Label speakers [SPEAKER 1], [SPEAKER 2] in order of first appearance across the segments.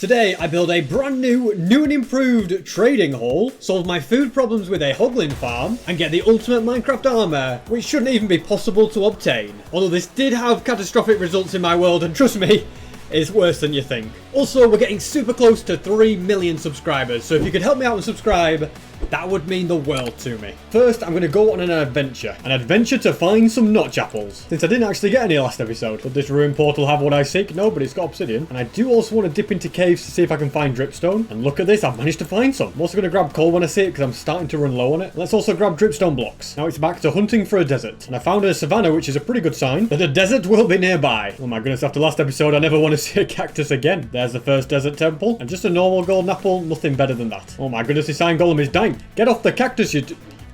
[SPEAKER 1] Today I build a brand new and improved trading hall, solve my food problems with a hoglin farm, and get the ultimate Minecraft armor, which shouldn't even be possible to obtain. Although this did have catastrophic results in my world, and trust me, it's worse than you think. Also, we're getting super close to 3 million subscribers, so if you could help me out and subscribe, that would mean the world to me. First, I'm going to go on an adventure to find some notch apples. Since I didn't actually get any last episode. Does this ruined portal have what I seek? No, but it's got obsidian. And I do also want to dip into caves to see if I can find dripstone. And look at this, I've managed to find some. I'm also going to grab coal when I see it because I'm starting to run low on it. Let's also grab dripstone blocks. Now it's back to hunting for a desert. And I found a savanna, which is a pretty good sign that a desert will be nearby. Oh my goodness, after last episode, I never want to see a cactus again. There's the first desert temple. And just a normal golden apple, nothing better than that. Oh my goodness, this iron golem is dying. Get off the cactus, you...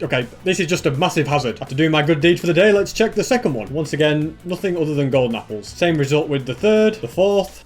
[SPEAKER 1] Okay, this is just a massive hazard. After doing my good deed for the day, let's check the second one. Once again, nothing other than golden apples. Same result with the third, the fourth.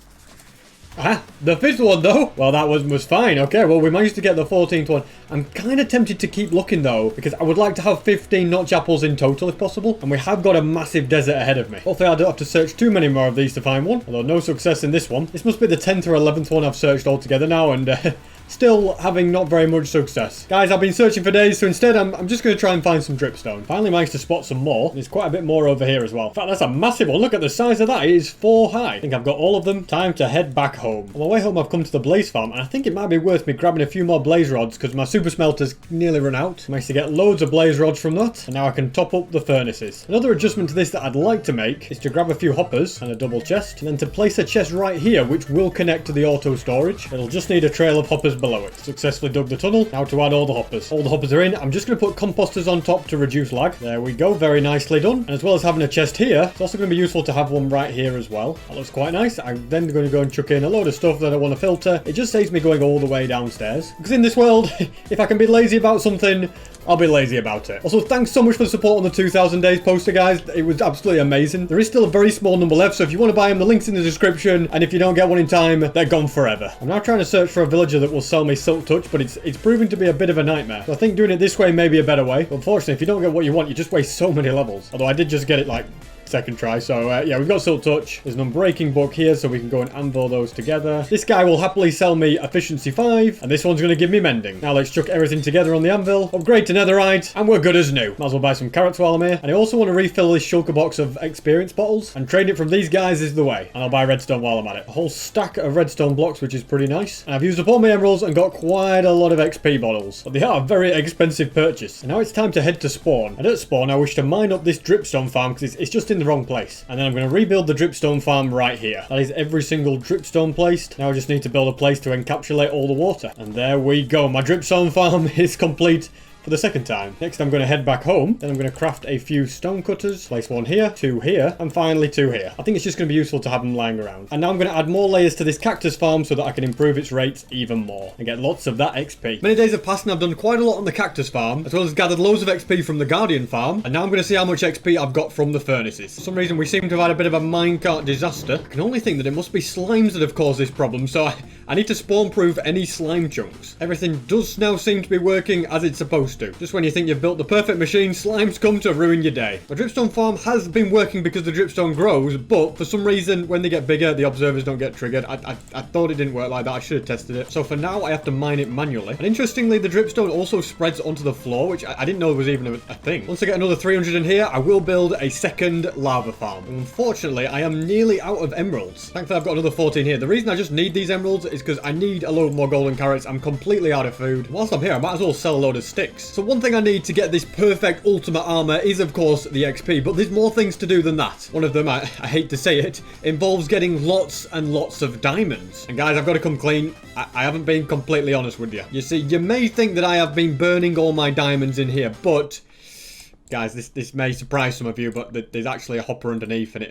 [SPEAKER 1] The fifth one though. Well, that was fine. Okay, well, we managed to get the 14th one. I'm kind of tempted to keep looking though, because I would like to have 15 notch apples in total if possible. And we have got a massive desert ahead of me. Hopefully I don't have to search too many more of these to find one. Although no success in this one. This must be the 10th or 11th one I've searched altogether now, and still having not very much success. Guys, I've been searching for days, so instead I'm just going to try and find some dripstone. Finally managed to spot some more. There's quite a bit more over here as well. In fact, that's a massive one. Look at the size of that. It is 4 high. I think I've got all of them. Time to head back home. On my way home, I've come to the blaze farm, and I think it might be worth me grabbing a few more blaze rods because my super smelter's nearly run out. Managed to get loads of blaze rods from that, and now I can top up the furnaces. Another adjustment to this that I'd like to make is to grab a few hoppers and a double chest, and then to place a chest right here, which will connect to the auto storage. It'll just need a trail of hoppers below it. Successfully dug the tunnel. Now to add all the hoppers. All the hoppers are in. I'm just going to put composters on top to reduce lag. There we go. Very nicely done. And as well as having a chest here, it's also going to be useful to have one right here as well. That looks quite nice. I'm then going to go and chuck in a load of stuff that I want to filter. It just saves me going all the way downstairs. Because in this world, if I can be lazy about something, I'll be lazy about it. Also, thanks so much for the support on the 2000 days poster, guys. It was absolutely amazing. There is still a very small number left, so if you want to buy them, the link's in the description. And if you don't get one in time, they're gone forever. I'm now trying to search for a villager that will sell me silk touch, but it's proving to be a bit of a nightmare. So I think doing it this way may be a better way. But unfortunately, if you don't get what you want, you just waste so many levels. Although I did just get it like second try. So yeah, we've got silk touch. There's an unbreaking book here, so we can go and anvil those together. This guy will happily sell me efficiency 5, and this one's going to give me mending. Now let's chuck everything together on the anvil, upgrade to netherite, and we're good as new. Might as well buy some carrots while I'm here. And I also want to refill this shulker box of experience bottles, and trading it from these guys is the way. And I'll buy redstone while I'm at it. A whole stack of redstone blocks, which is pretty nice. And I've used up all my emeralds and got quite a lot of XP bottles, but they are a very expensive purchase. And now it's time to head to spawn. And at spawn, I wish to mine up this dripstone farm because it's just in the wrong place. And then I'm going to rebuild the dripstone farm right here. That is every single dripstone placed. Now I just need to build a place to encapsulate all the water. And there we go. My dripstone farm is complete for the second time. Next, I'm going to head back home. Then I'm going to craft a few stone cutters. Place 1 here, 2 here, and finally 2 here. I think it's just going to be useful to have them lying around. And now I'm going to add more layers to this cactus farm so that I can improve its rates even more and get lots of that XP. Many days have passed and I've done quite a lot on the cactus farm, as well as gathered loads of XP from the guardian farm. And now I'm going to see how much XP I've got from the furnaces. For some reason, we seem to have had a bit of a minecart disaster. I can only think that it must be slimes that have caused this problem, so I need to spawn-proof any slime chunks. Everything does now seem to be working as it's supposed to. Just when you think you've built the perfect machine, slimes come to ruin your day. The dripstone farm has been working because the dripstone grows, but for some reason, when they get bigger, the observers don't get triggered. I thought it didn't work like that. I should have tested it. So for now, I have to mine it manually. And interestingly, the dripstone also spreads onto the floor, which I didn't know was even a thing. Once I get another 300 in here, I will build a second lava farm. And unfortunately, I am nearly out of emeralds. Thankfully, I've got another 14 here. The reason I just need these emeralds is because I need a load more golden carrots. I'm completely out of food. Whilst I'm here, I might as well sell a load of sticks. So one thing I need to get this perfect ultimate armor is, of course, the XP, but there's more things to do than that. One of them, I hate to say it, involves getting lots and lots of diamonds. And guys, I've got to come clean. I haven't been completely honest with you. You see, you may think that I have been burning all my diamonds in here, but guys, this may surprise some of you, but there's actually a hopper underneath and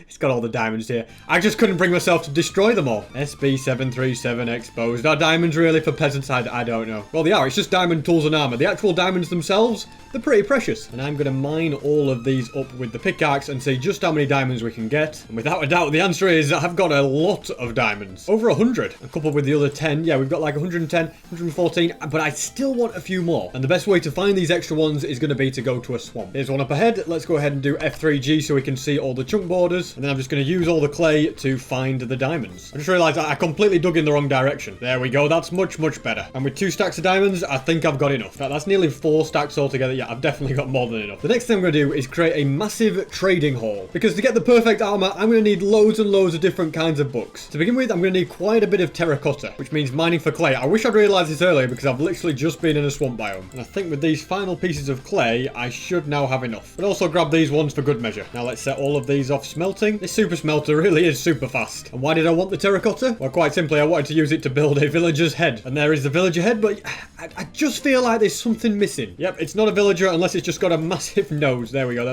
[SPEAKER 1] it's got all the diamonds here. I just couldn't bring myself to destroy them all. SB737 exposed. Are diamonds really for peasants? I don't know. Well, they are. It's just diamond tools and armor. The actual diamonds themselves, they're pretty precious. And I'm going to mine all of these up with the pickaxe and see just how many diamonds we can get. And without a doubt, the answer is I've got a lot of diamonds. Over 100. A couple with the other 10. Yeah, we've got like 110, 114. But I still want a few more. And the best way to find these extra ones is going to be to go go to a swamp. Here's one up ahead. Let's go ahead and do F3G so we can see all the chunk borders. And then I'm just going to use all the clay to find the diamonds. I just realized I completely dug in the wrong direction. There we go. That's much, much better. And with 2 stacks of diamonds, I think I've got enough. That's nearly 4 stacks altogether. Yeah, I've definitely got more than enough. The next thing I'm going to do is create a massive trading hall. Because to get the perfect armor, I'm going to need loads and loads of different kinds of books. To begin with, I'm going to need quite a bit of terracotta, which means mining for clay. I wish I'd realized this earlier because I've literally just been in a swamp biome. And I think with these final pieces of clay, I should now have enough. But also grab these ones for good measure. Now let's set all of these off smelting. This super smelter really is super fast. And why did I want the terracotta? Well, quite simply, I wanted to use it to build a villager's head. And there is the villager head, but I just feel like there's something missing. Yep, it's not a villager unless it's just got a massive nose. There we go.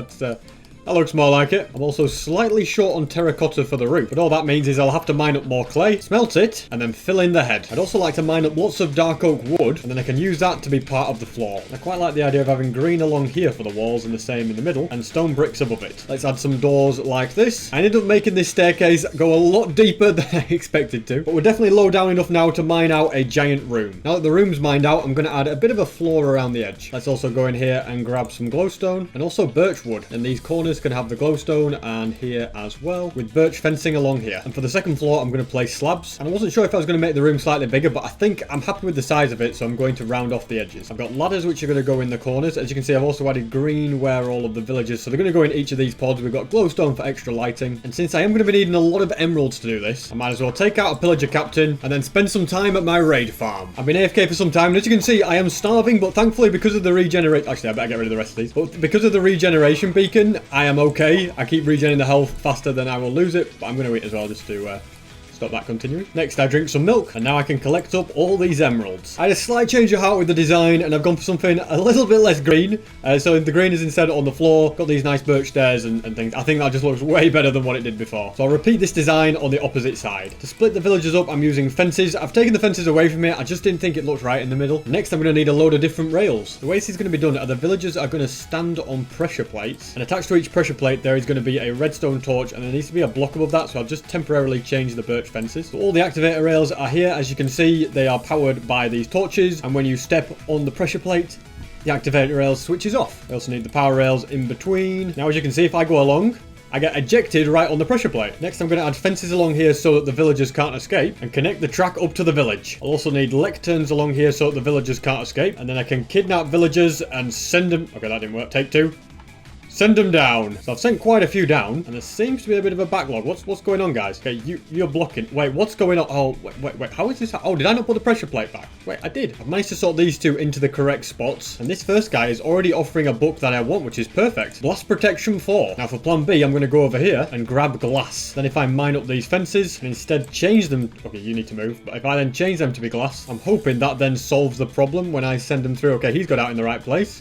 [SPEAKER 1] That looks more like it. I'm also slightly short on terracotta for the roof, but all that means is I'll have to mine up more clay, smelt it, and then fill in the head. I'd also like to mine up lots of dark oak wood, and then I can use that to be part of the floor. I quite like the idea of having green along here for the walls and the same in the middle, and stone bricks above it. Let's add some doors like this. I ended up making this staircase go a lot deeper than I expected to, but we're definitely low down enough now to mine out a giant room. Now that the room's mined out, I'm going to add a bit of a floor around the edge. Let's also go in here and grab some glowstone, and also birch wood, and these corners can have the glowstone, and here as well, with birch fencing along here. And for the second floor, I'm going to place slabs. And I wasn't sure if I was going to make the room slightly bigger, but I think I'm happy with the size of it, so I'm going to round off the edges. I've got ladders which are going to go in the corners. As you can see, I've also added green where all of the villagers, so they're going to go in each of these pods. We've got glowstone for extra lighting. And since I am going to be needing a lot of emeralds to do this, I might as well take out a pillager captain and then spend some time at my raid farm. I've been AFK for some time, and as you can see, I am starving, but thankfully because of the regenerate, actually I better get rid of the rest of these, but because of the regeneration beacon, I am okay. I keep regenerating the health faster than I will lose it, but I'm going to eat as well just to stop that continuing. Next, I drink some milk, and now I can collect up all these emeralds. I had a slight change of heart with the design, and I've gone for something a little bit less green. So the green is instead on the floor. Got these nice birch stairs and things. I think that just looks way better than what it did before. So I'll repeat this design on the opposite side. To split the villagers up, I'm using fences. I've taken the fences away from it. I just didn't think it looked right in the middle. Next, I'm going to need a load of different rails. The way this is going to be done are the villagers are going to stand on pressure plates, and attached to each pressure plate there is going to be a redstone torch, and there needs to be a block above that, so I'll just temporarily change the birch fences. So all the activator rails are here. As you can see, they are powered by these torches, and when you step on the pressure plate, the activator rails switches off. We also need the power rails in between. Now, as you can see, if I go along, I get ejected right on the pressure plate. Next, I'm going to add fences along here so that the villagers can't escape, and connect the track up to the village. I'll also need lecterns along here so that the villagers can't escape, and then I can kidnap villagers and send them... Okay, that didn't work. Take 2. Send them down. So I've sent quite a few down, and there seems to be a bit of a backlog. What's going on, guys? Okay, you're blocking. Wait, what's going on? Oh, wait. How is this? Oh, did I not put the pressure plate back? Wait, I did. I've managed to sort these two into the correct spots, and this first guy is already offering a book that I want, which is perfect. Blast Protection 4. Now for plan B, I'm going to go over here and grab glass. Then if I mine up these fences and instead change them... Okay, you need to move. But if I then change them to be glass, I'm hoping that then solves the problem when I send them through. Okay, he's got out in the right place.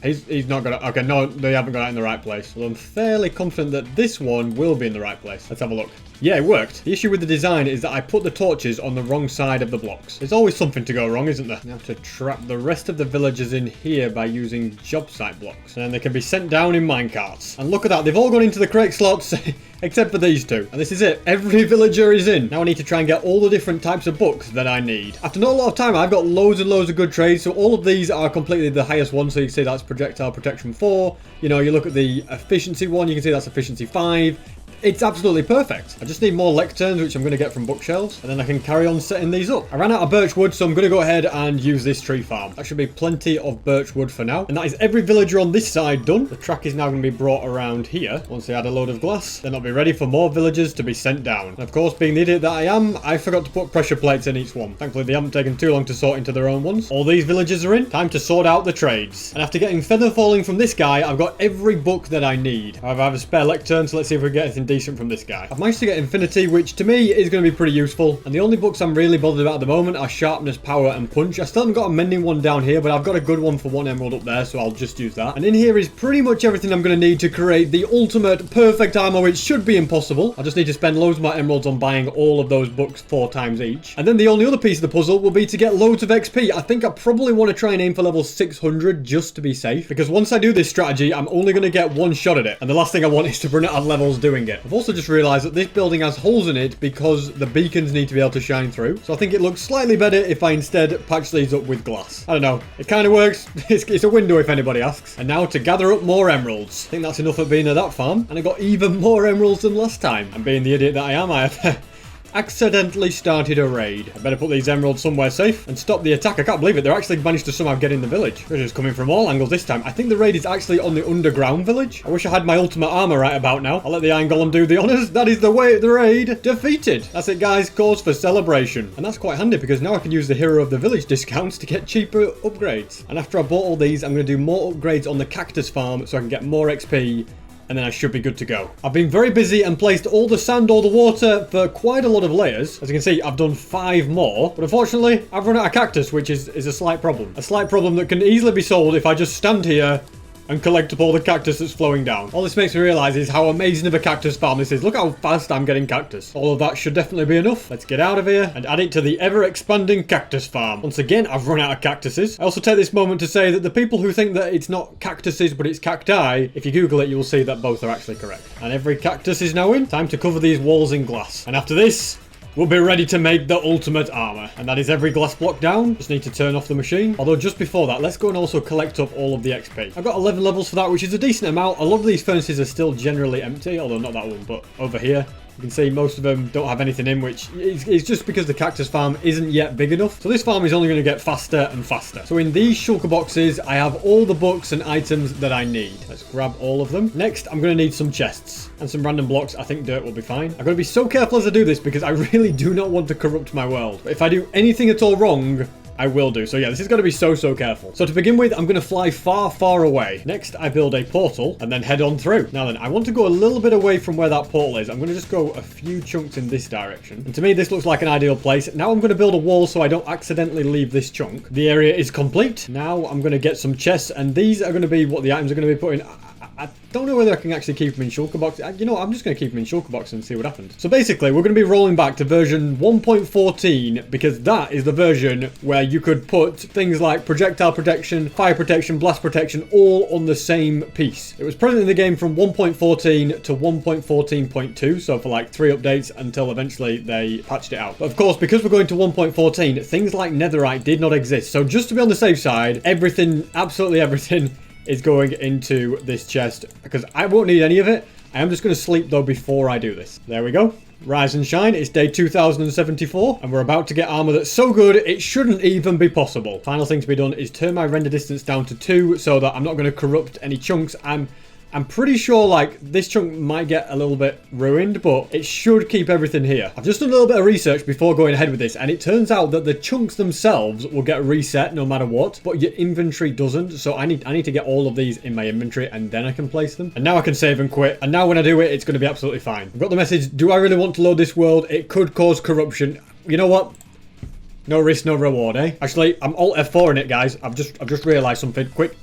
[SPEAKER 1] He's not got it. Okay, no, they haven't got it in the right place. Well, I'm fairly confident that this one will be in the right place. Let's have a look. Yeah, it worked. The issue with the design is that I put the torches on the wrong side of the blocks. There's always something to go wrong, isn't there? I have to trap the rest of the villagers in here by using job site blocks. And then they can be sent down in minecarts. And look at that, they've all gone into the correct slots, except for these two. And this is it. Every villager is in. Now I need to try and get all the different types of books that I need. After not a lot of time, I've got loads and loads of good trades. So all of these are completely the highest one. So you can see that's Projectile Protection 4. You know, you look at the Efficiency one, you can see that's Efficiency 5. It's absolutely perfect. I just need more lecterns, which I'm going to get from bookshelves, and then I can carry on setting these up. I ran out of birch wood, so I'm going to go ahead and use this tree farm. That should be plenty of birch wood for now. And that is every villager on this side done. The track is now going to be brought around here. Once they add a load of glass, then I'll be ready for more villagers to be sent down. And of course, being the idiot that I am, I forgot to put pressure plates in each one. Thankfully, they haven't taken too long to sort into their own ones. All these villagers are in. Time to sort out the trades. And after getting feather falling from this guy, I've got every book that I need. However, I have a spare lectern, so let's see if we get anything decent from this guy. I've managed to get Infinity, which to me is going to be pretty useful. And the only books I'm really bothered about at the moment are Sharpness, Power, and Punch. I still haven't got a Mending one down here, but I've got a good one for 1 emerald up there, so I'll just use that. And in here is pretty much everything I'm going to need to create the ultimate perfect armor, which should be impossible. I just need to spend loads more emeralds on buying all of those books 4 times each. And then the only other piece of the puzzle will be to get loads of XP. I think I probably want to try and aim for level 600 just to be safe, because once I do this strategy, I'm only going to get 1 shot at it. And the last thing I want is to run out of levels doing it. it. I've also just realised that this building has holes in it because the beacons need to be able to shine through. So I think it looks slightly better if I instead patch these up with glass. I don't know. It kind of works. It's a window if anybody asks. And now to gather up more emeralds. I think that's enough of being at that farm. And I got even more emeralds than last time. And being the idiot that I am, I have accidentally started a raid. I better put these emeralds somewhere safe and stop the attack. I can't believe it. They're actually managed to somehow get in the village. They're just coming from all angles this time. I think the raid is actually on the underground village. I wish I had my ultimate armor right about now. I'll let the Iron Golem do the honors. That is the way the raid defeated. That's it, guys. Cause for celebration. And that's quite handy because now I can use the hero of the village discounts to get cheaper upgrades. And after I bought all these, I'm going to do more upgrades on the cactus farm so I can get more XP. And then I should be good to go. I've been very busy and placed all the sand, all the water for quite a lot of layers. As you can see, I've done 5 more. But unfortunately, I've run out of cactus, which is a slight problem. A slight problem that can easily be solved if I just stand here and collect up all the cactus that's flowing down. All this makes me realise is how amazing of a cactus farm this is. Look how fast I'm getting cactus. All of that should definitely be enough. Let's get out of here and add it to the ever-expanding cactus farm. Once again, I've run out of cactuses. I also take this moment to say that the people who think that it's not cactuses but it's cacti, if you Google it, you will see that both are actually correct. And every cactus is now in. Time to cover these walls in glass. And after this, we'll be ready to make the ultimate armor. And that is every glass block down. Just need to turn off the machine. Although just before that, let's go and also collect up all of the XP. I've got 11 levels for that, which is a decent amount. A lot of these furnaces are still generally empty, although not that one, but over here, you can see most of them don't have anything in, which is just because the cactus farm isn't yet big enough. So this farm is only going to get faster and faster. So in these shulker boxes, I have all the books and items that I need. Let's grab all of them. Next, I'm going to need some chests and some random blocks. I think dirt will be fine. I've got to be so careful as I do this because I really do not want to corrupt my world. But if I do anything at all wrong, I will do. So yeah, this is going to be so careful. So to begin with, I'm going to fly far away. Next, I build a portal and then head on through. Now then, I want to go a little bit away from where that portal is. I'm going to just go a few chunks in this direction. And to me, this looks like an ideal place. Now I'm going to build a wall so I don't accidentally leave this chunk. The area is complete. Now I'm going to get some chests, and these are going to be what the items are going to be put in. I don't know whether I can actually keep them in shulker boxes. You know what, I'm just going to keep them in shulker boxes and see what happens. So basically, we're going to be rolling back to version 1.14 because that is the version where you could put things like projectile protection, fire protection, blast protection, all on the same piece. It was present in the game from 1.14 to 1.14.2, so for like 3 updates until eventually they patched it out. But of course, because we're going to 1.14, things like netherite did not exist. So just to be on the safe side, everything, absolutely everything, is going into this chest because I won't need any of it. I am just going to sleep though before I do this. There we go. Rise and shine. It's day 2074 and we're about to get armor that's so good it shouldn't even be possible. Final thing to be done is turn my render distance down to 2 so that I'm not going to corrupt any chunks. I'm pretty sure like this chunk might get a little bit ruined, but it should keep everything here. I've just done a little bit of research before going ahead with this, and it turns out that the chunks themselves will get reset no matter what, but your inventory doesn't. So I need to get all of these in my inventory and then I can place them. And now I can save and quit. And now when I do it, it's going to be absolutely fine. I've got the message, do I really want to load this world? It could cause corruption. You know what? No risk, no reward, eh? Actually, I'm Alt F4 in it, guys. I've just realised something. Quick,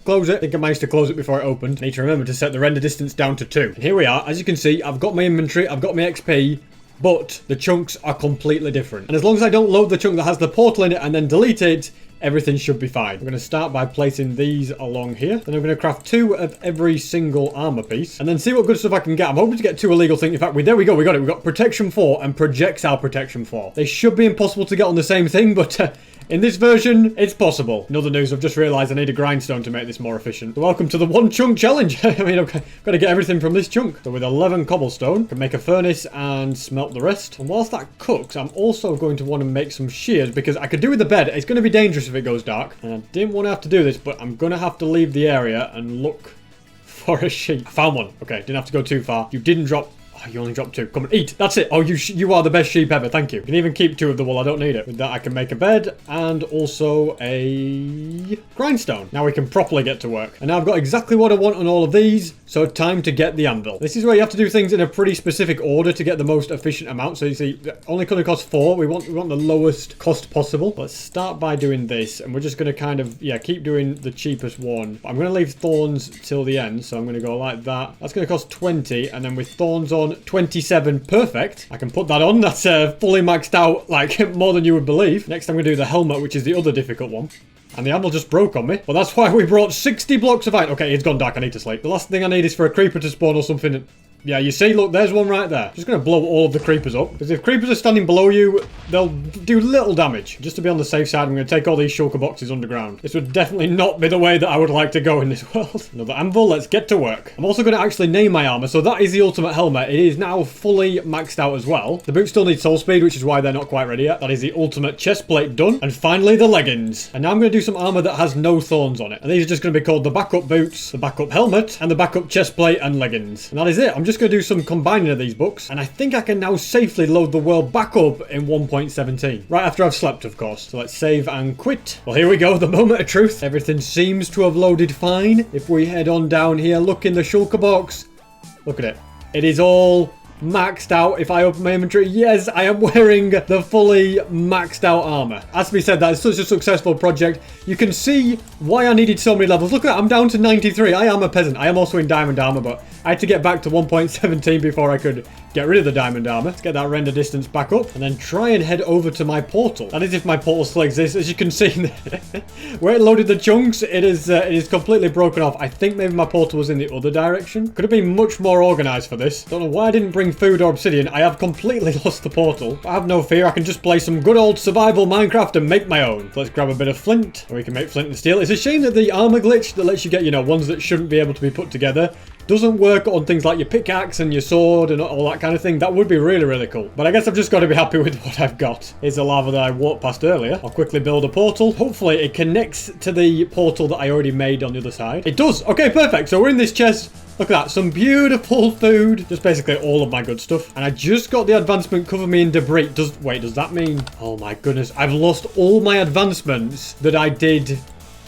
[SPEAKER 1] close it. I think I managed to close it before it opened. Need to remember to set the render distance down to 2. And here we are. As you can see, I've got my inventory, I've got my XP, but the chunks are completely different. And as long as I don't load the chunk that has the portal in it and then delete it, everything should be fine. I'm going to start by placing these along here. Then I'm going to craft 2 of every single armor piece. And then see what good stuff I can get. I'm hoping to get 2 illegal things. In fact, there we go. We got it. We've got protection 4 and projectile protection 4. They should be impossible to get on the same thing, but in this version, it's possible. In other news, I've just realised I need a grindstone to make this more efficient. So welcome to the 1 chunk challenge. I mean, I've got to get everything from this chunk. So with 11 cobblestone, I can make a furnace and smelt the rest. And whilst that cooks, I'm also going to want to make some shears because I could do with the bed. It's going to be dangerous if it goes dark. And I didn't want to have to do this, but I'm going to have to leave the area and look for a sheep. I found one. Okay, didn't have to go too far. You didn't drop... Oh, you only dropped 2. Come on, eat. That's it. Oh, you are the best sheep ever. Thank you. You can even keep 2 of the wool. I don't need it. With that, I can make a bed and also a grindstone. Now we can properly get to work. And now I've got exactly what I want on all of these. So time to get the anvil. This is where you have to do things in a pretty specific order to get the most efficient amount. So you see, only going to cost 4. We want the lowest cost possible. Let's start by doing this. And we're just going to kind of, yeah, keep doing the cheapest one. I'm going to leave thorns till the end. So I'm going to go like that. That's going to cost 20. And then with thorns on, 27. Perfect. I can put that on. That's fully maxed out, like more than you would believe. Next I'm going to do the helmet, which is the other difficult one. And the anvil just broke on me. But that's why we brought 60 blocks of iron. Okay, it's gone dark. I need to sleep. The last thing I need is for a creeper to spawn or something. Yeah, you see, look, there's one right there. Just going to blow all of the creepers up. Because if creepers are standing below you, they'll do little damage. Just to be on the safe side, I'm going to take all these shulker boxes underground. This would definitely not be the way that I would like to go in this world. Another anvil, let's get to work. I'm also going to actually name my armor. So that is the ultimate helmet. It is now fully maxed out as well. The boots still need soul speed, which is why they're not quite ready yet. That is the ultimate chest plate done. And finally, the leggings. And now I'm going to do some armor that has no thorns on it. And these are just going to be called the backup boots, the backup helmet, and the backup chest plate and leggings. And that is it. I'm just going to do some combining of these books. And I think I can now safely load the world back up in 1.17. Right after I've slept, of course. So let's save and quit. Well, here we go. The moment of truth. Everything seems to have loaded fine. If we head on down here, look in the shulker box. Look at it. It is all maxed out. If I open my inventory, yes, I am wearing the fully maxed out armor. As we said, that is such a successful project. You can see why I needed so many levels. Look at that, I'm down to 93. I am a peasant. I am also in diamond armor, but I had to get back to 1.17 before I could get rid of the diamond armor. Let's get that render distance back up and then try and head over to my portal. That is if my portal still exists. As you can see, where it loaded the chunks, it is completely broken off. I think maybe my portal was in the other direction. Could have been much more organized for this. Don't know why I didn't bring food or obsidian. I have completely lost the portal. But I have no fear. I can just play some good old survival Minecraft and make my own. So let's grab a bit of flint, or we can make flint and steel. It's a shame that the armor glitch that lets you get, you know, ones that shouldn't be able to be put together doesn't work on things like your pickaxe and your sword and all that kind of thing. That would be really, really cool. But I guess I've just got to be happy with what I've got. Here's the lava that I walked past earlier. I'll quickly build a portal. Hopefully it connects to the portal that I already made on the other side. It does. Okay, perfect. So we're in this chest. Look at that. Some beautiful food. Just basically all of my good stuff. And I just got the advancement cover me in debris. Wait, does that mean... Oh my goodness. I've lost all my advancements that I did.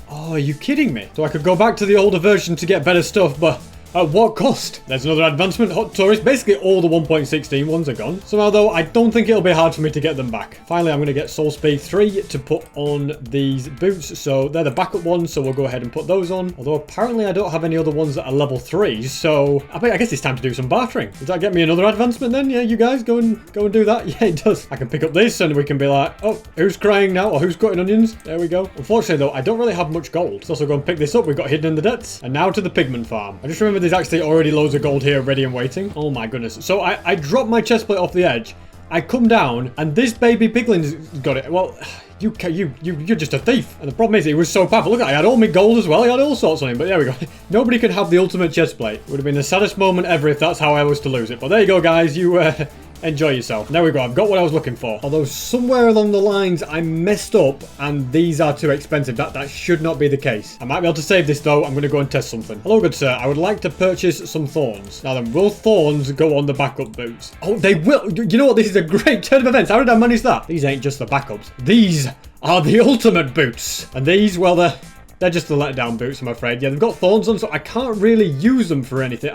[SPEAKER 1] Oh, are you kidding me? So I could go back to the older version to get better stuff, but... At what cost? There's another advancement, hot tourist. Basically, all the 1.16 ones are gone. Somehow, though, I don't think it'll be hard for me to get them back. Finally, I'm going to get Soul Speed 3 to put on these boots. So they're the backup ones, so we'll go ahead and put those on. Although, apparently, I don't have any other ones that are level 3. So, I guess it's time to do some bartering. Does that get me another advancement then? Yeah, you guys go and do that? Yeah, it does. I can pick up this and we can be like, oh, who's crying now? Or who's cutting onions? There we go. Unfortunately, though, I don't really have much gold. Let's also go and pick this up. We've got hidden in the depths. And now to the pigment farm. I just remember there's actually already loads of gold here ready and waiting. Oh my goodness. So I dropped my chest plate off the edge. I come down and this baby piglin's got it. Well, you're just a thief. And the problem is it was so powerful. Look, I had all my gold as well. I had all sorts on him. But there we go. Nobody could have the ultimate chest plate. It would have been the saddest moment ever if that's how I was to lose it. But there you go, guys. You enjoy yourself. There we go. I've got what I was looking for. Although somewhere along the lines I messed up and these are too expensive. That should not be the case. I might be able to save this though. I'm going to go and test something. Hello, good sir. I would like to purchase some thorns. Now then, will thorns go on the backup boots? Oh, they will. You know what? This is a great turn of events. How did I manage that? These ain't just the backups. These are the ultimate boots. And these, well, they're just the letdown boots, I'm afraid. Yeah, they've got thorns on, so I can't really use them for anything.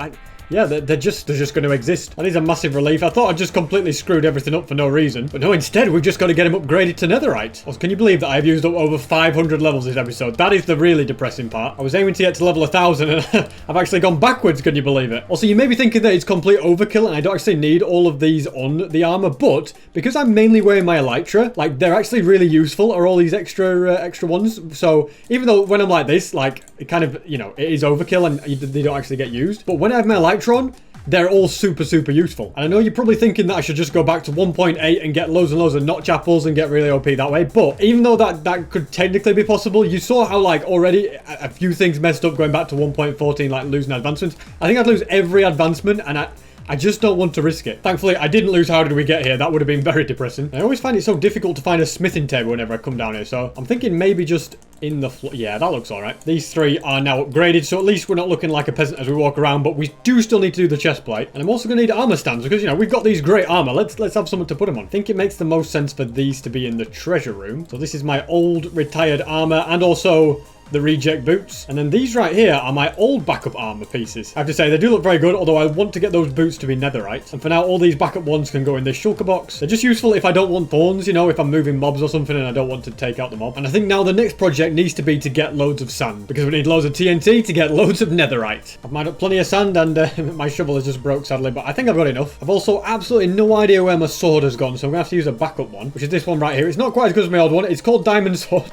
[SPEAKER 1] Yeah, they're just going to exist. That is a massive relief. I thought I'd just completely screwed everything up for no reason. But no, instead, we've just got to get him upgraded to netherite. Also, can you believe that I've used up over 500 levels this episode? That is the really depressing part. I was aiming to get to level 1,000 and I've actually gone backwards, can you believe it? Also, you may be thinking that it's complete overkill and I don't actually need all of these on the armor, but because I'm mainly wearing my elytra, like, they're actually really useful, are all these extra ones. So, even though when I'm like this, like, it kind of, you know, it is overkill and they don't actually get used. But when I have my elytra on, they're all super useful. And I know you're probably thinking that I should just go back to 1.8 and get loads and loads of notch apples and get really OP that way. But even though that could technically be possible, you saw how, like, already a few things messed up going back to 1.14, like losing advancements. I think I'd lose every advancement and I just don't want to risk it. Thankfully, I didn't lose How Did We Get Here. That would have been very depressing. I always find it so difficult to find a smithing table whenever I come down here. So I'm thinking maybe just in the floor. Yeah, that looks all right. These three are now upgraded. So at least we're not looking like a peasant as we walk around. But we do still need to do the chest plate. And I'm also going to need armor stands because, you know, we've got these great armor. Let's have something to put them on. I think it makes the most sense for these to be in the treasure room. So this is my old retired armor and also the reject boots. And then these right here are my old backup armor pieces. I have to say, they do look very good, although I want to get those boots to be netherite. And for now, all these backup ones can go in this shulker box. They're just useful if I don't want thorns, you know, if I'm moving mobs or something and I don't want to take out the mob. And I think now the next project needs to be to get loads of sand, because we need loads of TNT to get loads of netherite. I've mined up plenty of sand and my shovel is just broke, sadly, but I think I've got enough. I've also absolutely no idea where my sword has gone, so I'm going to have to use a backup one, which is this one right here. It's not quite as good as my old one. It's called Diamond Sword.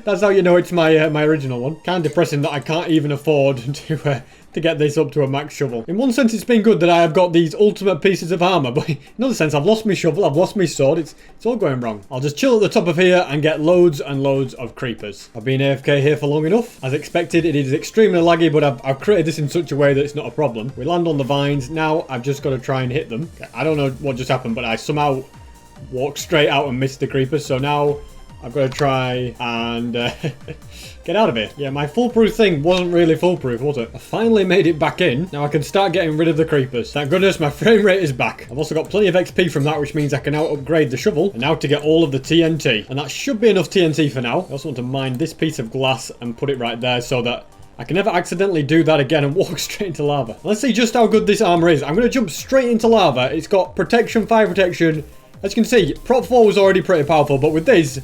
[SPEAKER 1] That's how you know it's my my original one. Kind of depressing that I can't even afford to get this up to a max shovel. In one sense, it's been good that I have got these ultimate pieces of armor, but in another sense, I've lost my shovel, I've lost my sword. It's all going wrong. I'll just chill at the top of here and get loads and loads of creepers. I've been AFK here for long enough. As expected, it is extremely laggy, but I've created this in such a way that it's not a problem. We land on the vines. Now, I've just got to try and hit them. I don't know what just happened, but I somehow walked straight out and missed the creepers. So now I've got to try and get out of here. Yeah, my foolproof thing wasn't really foolproof, was it? I finally made it back in. Now I can start getting rid of the creepers. Thank goodness my frame rate is back. I've also got plenty of XP from that, which means I can now upgrade the shovel. And now to get all of the TNT. And that should be enough TNT for now. I also want to mine this piece of glass and put it right there so that I can never accidentally do that again and walk straight into lava. Let's see just how good this armor is. I'm going to jump straight into lava. It's got protection, fire protection. As you can see, Prop 4 was already pretty powerful, but with this,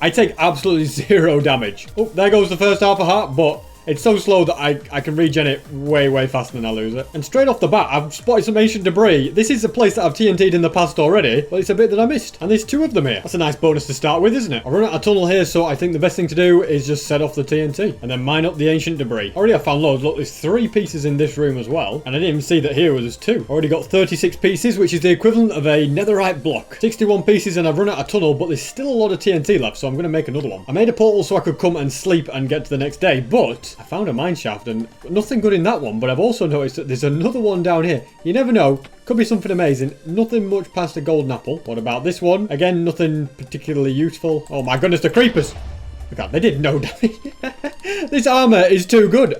[SPEAKER 1] I take absolutely 0 damage. Oh, there goes the first half a heart, but it's so slow that I can regen it way faster than I lose it. And straight off the bat, I've spotted some ancient debris. This is a place that I've TNT'd in the past already, but it's a bit that I missed. And there's 2 of them here. That's a nice bonus to start with, isn't it? I've run out of tunnel here, so I think the best thing to do is just set off the TNT and then mine up the ancient debris. Already I found loads. Look, there's 3 pieces in this room as well. And I didn't even see that here was 2. Already got 36 pieces, which is the equivalent of a netherite block. 61 pieces and I've run out of tunnel, but there's still a lot of TNT left, so I'm going to make another one. I made a portal so I could come and sleep and get to the next day, but I found a mine shaft. And nothing good in that one, but I've also noticed that there's another one down here. You never know, could be something amazing. Nothing much past a golden apple. What about this one? Again, nothing particularly useful. Oh my goodness, the creepers! Look at that, they did no damage. This armor is too good.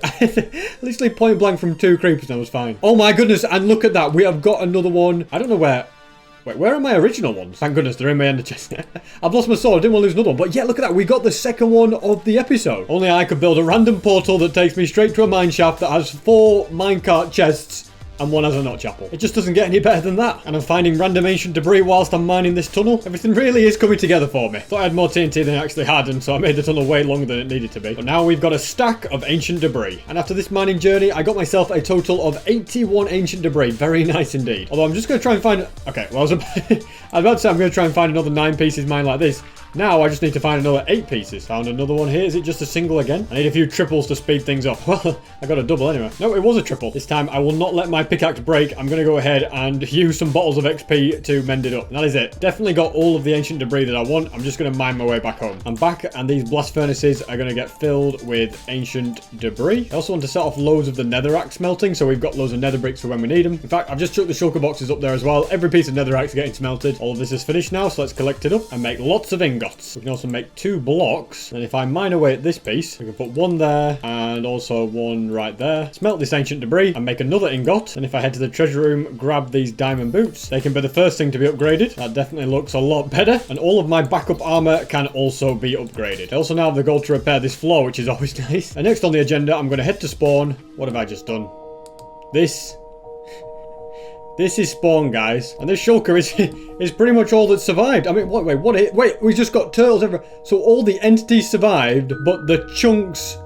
[SPEAKER 1] Literally point blank from 2 creepers and I was fine. Oh my goodness, and look at that, we have got another one. I don't know where. Wait, where are my original ones? Thank goodness, they're in my ender chest. I've lost my sword, I didn't want to lose another one. But yeah, look at that, we got the second one of the episode. Only I could build a random portal that takes me straight to a mine shaft that has 4 minecart chests and 1 has a notch apple. It just doesn't get any better than that. And I'm finding random ancient debris whilst I'm mining this tunnel. Everything really is coming together for me. Thought I had more TNT than I actually had, and so I made the tunnel way longer than it needed to be. But now we've got a stack of ancient debris. And after this mining journey, I got myself a total of 81 ancient debris. Very nice indeed. Although I'm just going to try and find... Okay, well, I was about to say I'm going to try and find another 9 pieces mine like this. Now I just need to find another 8 pieces. Found another one here. Is it just a single again? I need a few triples to speed things up. Well, I got a double anyway. No, it was a triple. This time I will not let my pickaxe break. I'm going to go ahead and use some bottles of XP to mend it up. And that is it. Definitely got all of the ancient debris that I want. I'm just going to mine my way back home. I'm back and these blast furnaces are going to get filled with ancient debris. I also want to set off loads of the netherrack smelting, so we've got loads of nether bricks for when we need them. In fact, I've just chucked the shulker boxes up there as well. Every piece of netherrack's getting smelted. All of this is finished now, so let's collect it up and make lots of ingots. We can also make 2 blocks, and if I mine away at this piece, we can put 1 there and also 1 right there. Smelt this ancient debris and make another ingot. And if I head to the treasure room, grab these diamond boots, they can be the first thing to be upgraded. That definitely looks a lot better. And all of my backup armor can also be upgraded. I also now have the gold to repair this floor, which is always nice. And next on the agenda, I'm going to head to spawn. What have I just done? This is spawn, guys. And this shulker is pretty much all that survived. I mean, wait, we just got turtles everywhere. So all the entities survived, but the chunks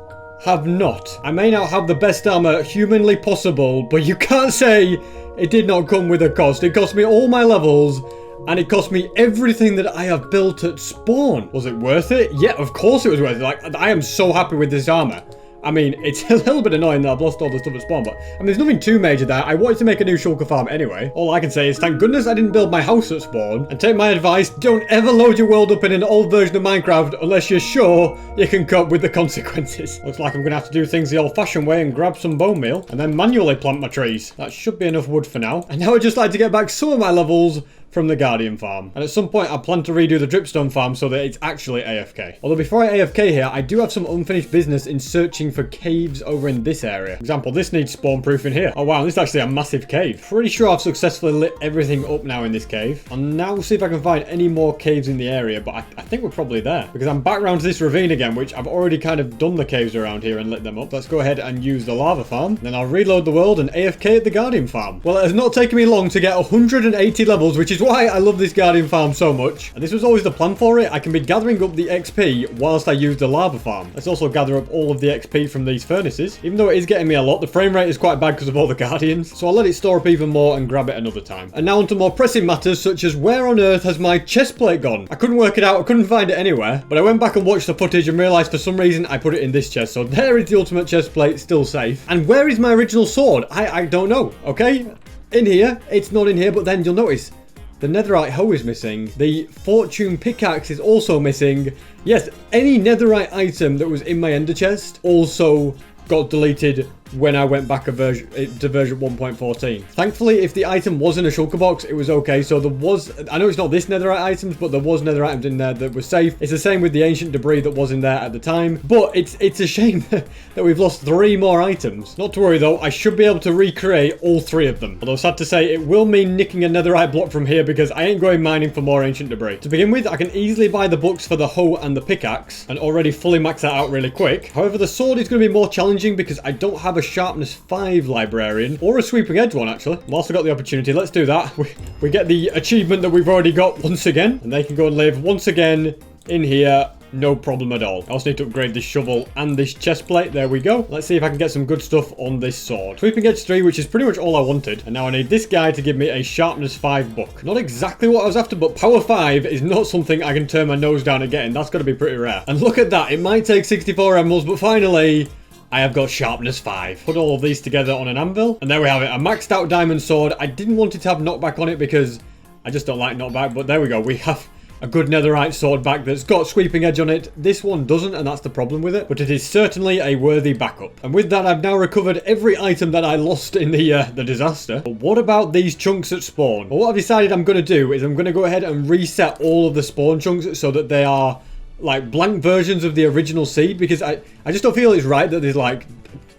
[SPEAKER 1] have not. I may now have the best armor humanly possible, but you can't say it did not come with a cost. It cost me all my levels, and it cost me everything that I have built at spawn. Was it worth it? Yeah, of course it was worth it. Like, I am so happy with this armor. I mean, it's a little bit annoying that I've lost all the stuff at spawn, but I mean, there's nothing too major there. I wanted to make a new shulker farm anyway. All I can say is thank goodness I didn't build my house at spawn. And take my advice, don't ever load your world up in an old version of Minecraft unless you're sure you can cope with the consequences. Looks like I'm going to have to do things the old-fashioned way and grab some bone meal and then manually plant my trees. That should be enough wood for now. And now I'd just like to get back some of my levels from the Guardian farm. And at some point I plan to redo the dripstone farm so that it's actually AFK. Although before I AFK here, I do have some unfinished business in searching for caves over in this area. For example, this needs spawn proofing here. Oh wow, this is actually a massive cave. Pretty sure I've successfully lit everything up now in this cave. I'll now see if I can find any more caves in the area, but I think we're probably there. Because I'm back around to this ravine again, which I've already kind of done the caves around here and lit them up. Let's go ahead and use the lava farm. Then I'll reload the world and AFK at the Guardian farm. Well, it has not taken me long to get 180 levels, which is is why I love this Guardian farm so much. And this was always the plan for it. I can be gathering up the XP whilst I use the lava farm. Let's also gather up all of the XP from these furnaces. Even though it is getting me a lot, the frame rate is quite bad because of all the Guardians. So I'll let it store up even more and grab it another time. And now onto more pressing matters, such as where on earth has my chest plate gone? I couldn't work it out. I couldn't find it anywhere. But I went back and watched the footage and realised for some reason I put it in this chest. So there is the ultimate chest plate, still safe. And where is my original sword? I don't know, okay? In here. It's not in here, but then you'll notice the netherite hoe is missing. The fortune pickaxe is also missing. Yes, any netherite item that was in my ender chest also got deleted when I went back to version 1.14. Thankfully, if the item was in a shulker box, it was okay. So there was, I know it's not this netherite items, but there was nether items in there that were safe. It's the same with the ancient debris that was in there at the time. But it's a shame that we've lost 3 more items. Not to worry though, I should be able to recreate all 3 of them. Although sad to say, it will mean nicking a netherite block from here because I ain't going mining for more ancient debris. To begin with, I can easily buy the books for the hoe and the pickaxe and already fully max that out really quick. However, the sword is going to be more challenging because I don't have a sharpness 5 librarian or a sweeping edge one actually. I've also got the opportunity. Let's do that. We get the achievement that we've already got once again, and they can go and live once again in here. No problem at all. I also need to upgrade this shovel and this chest plate. There we go. Let's see if I can get some good stuff on this sword. Sweeping edge 3, which is pretty much all I wanted. And now I need this guy to give me a sharpness 5 book. Not exactly what I was after, but power 5 is not something I can turn my nose down at getting. That's got to be pretty rare. And look at that. It might take 64 emeralds, but finally I have got sharpness 5. Put all of these together on an anvil. And there we have it. A maxed out diamond sword. I didn't want it to have knockback on it because I just don't like knockback. But there we go. We have a good netherite sword back that's got sweeping edge on it. This one doesn't, and that's the problem with it. But it is certainly a worthy backup. And with that, I've now recovered every item that I lost in the disaster. But what about these chunks at spawn? Well, what I've decided I'm going to do is I'm going to go ahead and reset all of the spawn chunks so that they are like blank versions of the original seed, because I just don't feel it's right that there's like,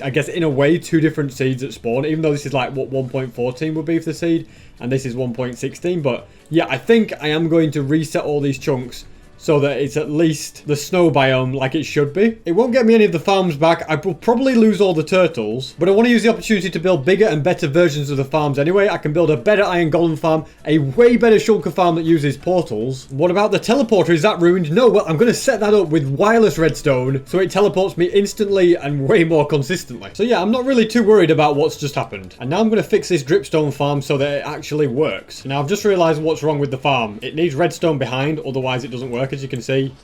[SPEAKER 1] I guess in a way, 2 different seeds at spawn, even though this is like what 1.14 would be for the seed and this is 1.16. But yeah, I think I am going to reset all these chunks so that it's at least the snow biome like it should be. It won't get me any of the farms back. I will probably lose all the turtles, but I want to use the opportunity to build bigger and better versions of the farms anyway. I can build a better iron golem farm, a way better shulker farm that uses portals. What about the teleporter? Is that ruined? No, well, I'm going to set that up with wireless redstone so it teleports me instantly and way more consistently. So yeah, I'm not really too worried about what's just happened. And now I'm going to fix this dripstone farm so that it actually works. Now I've just realized what's wrong with the farm. It needs redstone behind, otherwise it doesn't work. As you can see,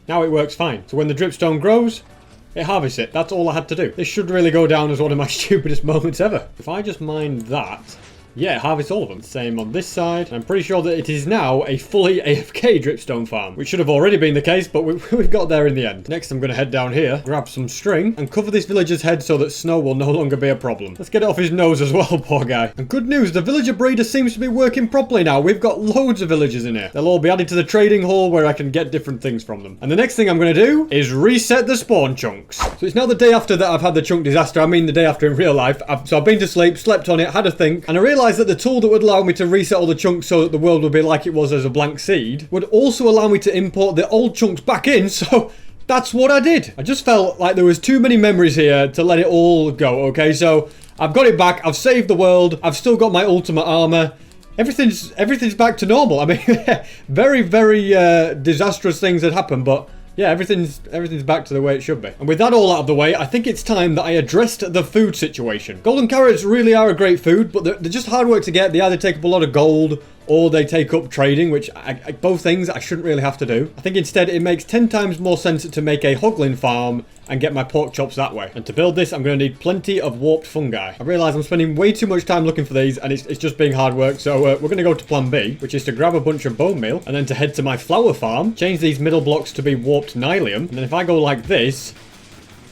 [SPEAKER 1] now it works fine. So when the dripstone grows, it harvests it. That's all I had to do. This should really go down as one of my stupidest moments ever. If I just mine that, yeah, harvest all of them. Same on this side. I'm pretty sure that it is now a fully AFK dripstone farm, which should have already been the case, but we've got there in the end. Next, I'm going to head down here, grab some string, and cover this villager's head so that snow will no longer be a problem. Let's get it off his nose as well, poor guy. And good news, the villager breeder seems to be working properly now. We've got loads of villagers in here. They'll all be added to the trading hall where I can get different things from them. And the next thing I'm going to do is reset the spawn chunks. So it's now the day after that I've had the chunk disaster. I mean the day after in real life. So I've been to sleep, slept on it, had a think, and I realised that the tool that would allow me to reset all the chunks so that the world would be like it was as a blank seed would also allow me to import the old chunks back in, so that's what I did. I just felt like there was too many memories here to let it all go, okay? So I've got it back, I've saved the world, I've still got my ultimate armor. Everything's back to normal. I mean, very, very disastrous things had happened, but yeah, everything's back to the way it should be. And with that all out of the way, I think it's time that I addressed the food situation. Golden carrots really are a great food, but they're just hard work to get. They either take up a lot of gold or they take up trading, which both things I shouldn't really have to do. I think instead it makes 10 times more sense to make a hoglin farm and get my pork chops that way. And to build this, I'm going to need plenty of warped fungi. I realise I'm spending way too much time looking for these, and it's just being hard work. So we're going to go to plan B, which is to grab a bunch of bone meal, and then to head to my flour farm, change these middle blocks to be warped nylium, and then if I go like this,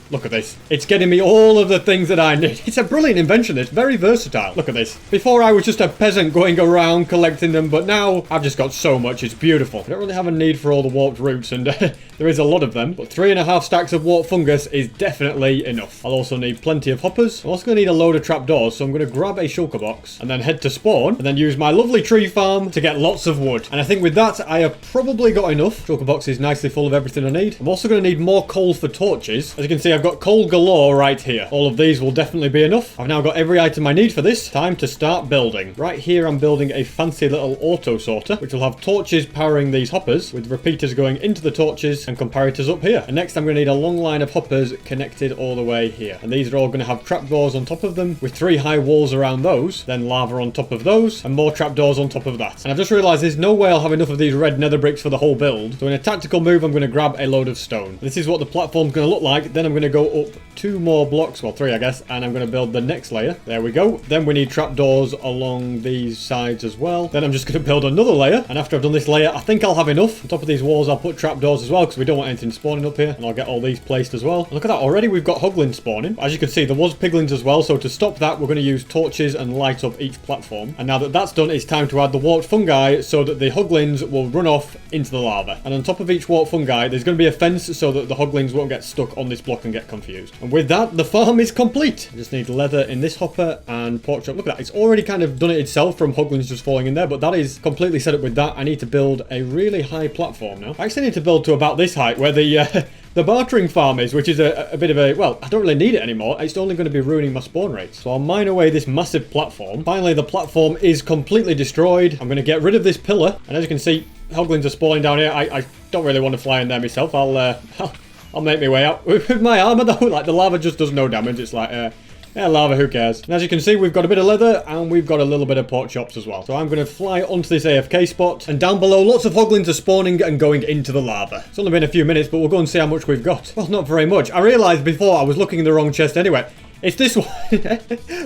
[SPEAKER 1] look at this. It's getting me all of the things that I need. It's a brilliant invention. It's very versatile. Look at this. Before I was just a peasant going around collecting them, but now I've just got so much. It's beautiful. I don't really have a need for all the warped roots, and there is a lot of them, but 3.5 stacks of warped fungus is definitely enough. I'll also need plenty of hoppers. I'm also going to need a load of trapdoors, so I'm going to grab a shulker box and then head to spawn and then use my lovely tree farm to get lots of wood. And I think with that, I have probably got enough. Shulker box is nicely full of everything I need. I'm also going to need more coal for torches. As you can see, I've I've got coal galore right here. All of these will definitely be enough. I've now got every item I need for this. Time to start building. Right here, I'm building a fancy little auto sorter, which will have torches powering these hoppers, with repeaters going into the torches and comparators up here. And next, I'm going to need a long line of hoppers connected all the way here. And these are all going to have trapdoors on top of them, with 3 high walls around those, then lava on top of those, and more trapdoors on top of that. And I've just realised there's no way I'll have enough of these red nether bricks for the whole build. So in a tactical move, I'm going to grab a load of stone. This is what the platform's going to look like. Then I'm going to go up 2 more blocks, well 3 I guess, and I'm going to build the next layer. There we go. Then we need trapdoors along these sides as well. Then I'm just going to build another layer, and after I've done this layer, I think I'll have enough. On top of these walls, I'll put trapdoors as well, because we don't want anything spawning up here, and I'll get all these placed as well. And look at that, already we've got hoglins spawning. As you can see, there was piglins as well, so to stop that, we're going to use torches and light up each platform. And now that that's done, it's time to add the warped fungi so that the hoglins will run off into the lava. And on top of each warped fungi, there's going to be a fence so that the hoglins won't get stuck on this block and get confused. And with that, the farm is complete. I just need leather in this hopper and pork chop. Look at that, it's already kind of done it itself from hoglins just falling in there, but that is completely set up with that. I need to build a really high platform now. I actually need to build to about this height where the bartering farm is, which is a bit of a, well, I don't really need it anymore. It's only going to be ruining my spawn rates. So I'll mine away this massive platform. Finally, the platform is completely destroyed. I'm going to get rid of this pillar. And as you can see, hoglins are spawning down here. I don't really want to fly in there myself. I'll make my way out. With my armor though, like the lava just does no damage. It's like, yeah, lava, who cares? And as you can see, we've got a bit of leather and we've got a little bit of pork chops as well. So I'm going to fly onto this AFK spot, and down below, lots of hoglins are spawning and going into the lava. It's only been a few minutes, but we'll go and see how much we've got. Well, not very much. I realised before I was looking in the wrong chest anyway. It's this one.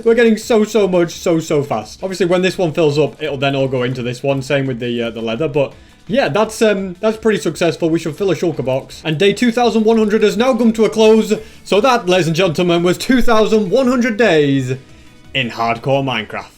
[SPEAKER 1] We're getting so much so fast. Obviously, when this one fills up, it'll then all go into this one. Same with the leather, but yeah, that's pretty successful. We should fill a shulker box. And day 2100 has now come to a close. So that, ladies and gentlemen, was 2100 days in hardcore Minecraft.